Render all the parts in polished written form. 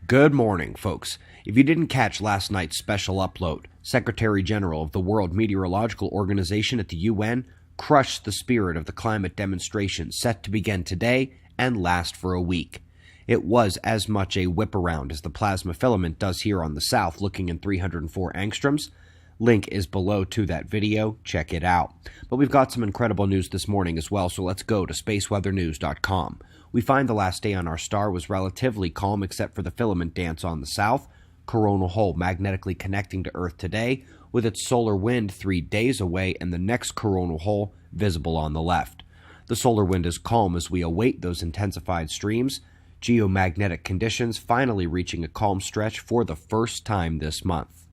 Good morning, folks. If you didn't catch last night's special upload, Secretary General of the World Meteorological Organization at the UN crushed the spirit of the climate demonstration set to begin today and last for a week. It was as much a whip around as the plasma filament does here on the South, looking in 304 angstroms. Link is below to that video. Check it out. But we've got some incredible news this morning as well, so let's go to spaceweathernews.com. We find the last day on our star was relatively calm except for the filament dance on the south, coronal hole magnetically connecting to Earth today, with its solar wind 3 days away and the next coronal hole visible on the left. The solar wind is calm as we await those intensified streams, geomagnetic conditions finally reaching a calm stretch for the first time this month.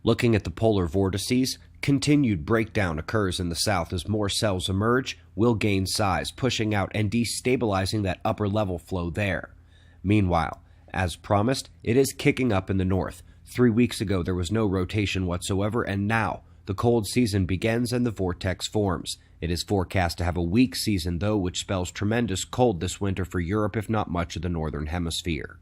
Looking at the polar vortices, continued breakdown occurs in the south as more cells emerge, will gain size, pushing out and destabilizing that upper level flow there. Meanwhile, as promised, it is kicking up in the north. 3 weeks ago there was no rotation whatsoever, and now the cold season begins and the vortex forms. It is forecast to have a weak season though, which spells tremendous cold this winter for Europe if not much of the northern hemisphere.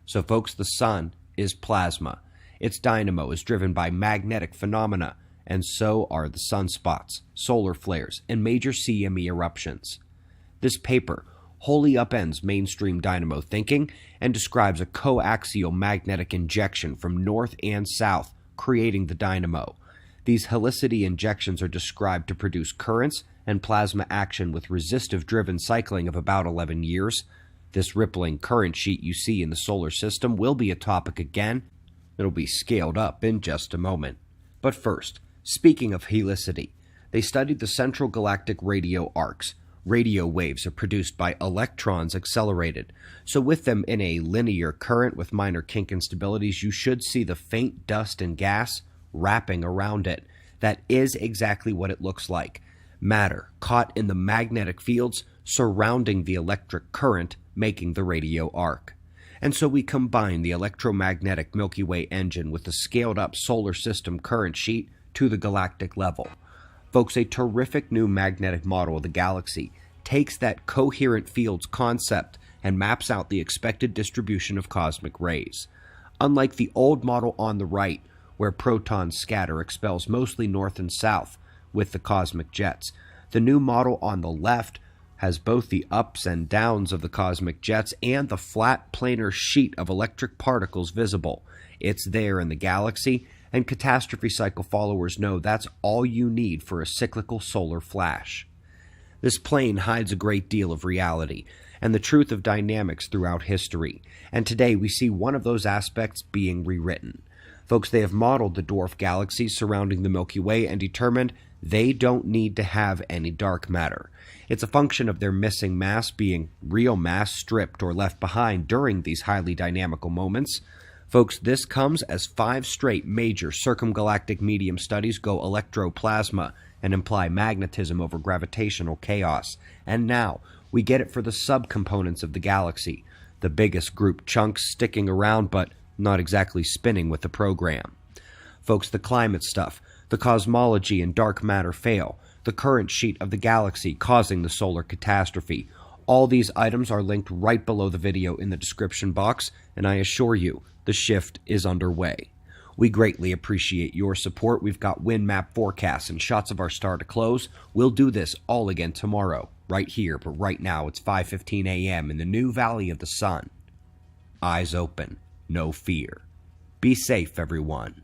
So folks, the sun is plasma. Its dynamo is driven by magnetic phenomena, and so are the sunspots, solar flares, and major CME eruptions. This paper wholly upends mainstream dynamo thinking and describes a coaxial magnetic injection from north and south, creating the dynamo. These helicity injections are described to produce currents and plasma action with resistive-driven cycling of about 11 years. This rippling current sheet you see in the solar system will be a topic again. It'll be scaled up in just a moment. But first, speaking of helicity, they studied the central galactic radio arcs. Radio waves are produced by electrons accelerated, so with them in a linear current with minor kink instabilities, you should see the faint dust and gas wrapping around it. That is exactly what it looks like. Matter caught in the magnetic fields surrounding the electric current, making the radio arc. And so we combine the electromagnetic Milky Way engine with the scaled-up solar system current sheet to the galactic level. Folks, a terrific new magnetic model of the galaxy takes that coherent fields concept and maps out the expected distribution of cosmic rays. Unlike the old model on the right, where protons scatter, expels mostly north and south with the cosmic jets, the new model on the left has both the ups and downs of the cosmic jets and the flat planar sheet of electric particles visible. It's there in the galaxy, and catastrophe cycle followers know that's all you need for a cyclical solar flash. This plane hides a great deal of reality and the truth of dynamics throughout history, and today we see one of those aspects being rewritten. Folks, they have modeled the dwarf galaxies surrounding the Milky Way and determined they don't need to have any dark matter. It's a function of their missing mass being real mass stripped or left behind during these highly dynamical moments. Folks, this comes as 5 straight major circumgalactic medium studies go electroplasma and imply magnetism over gravitational chaos. And now, we get it for the subcomponents of the galaxy, the biggest group chunks sticking around but not exactly spinning with the program. Folks, the climate stuff, the cosmology and dark matter fail, the current sheet of the galaxy causing the solar catastrophe. All these items are linked right below the video in the description box, and I assure you, the shift is underway. We greatly appreciate your support. We've got wind map forecasts and shots of our star to close. We'll do this all again tomorrow, right here, but right now it's 5:15 a.m. in the new Valley of the Sun. Eyes open, no fear. Be safe, everyone.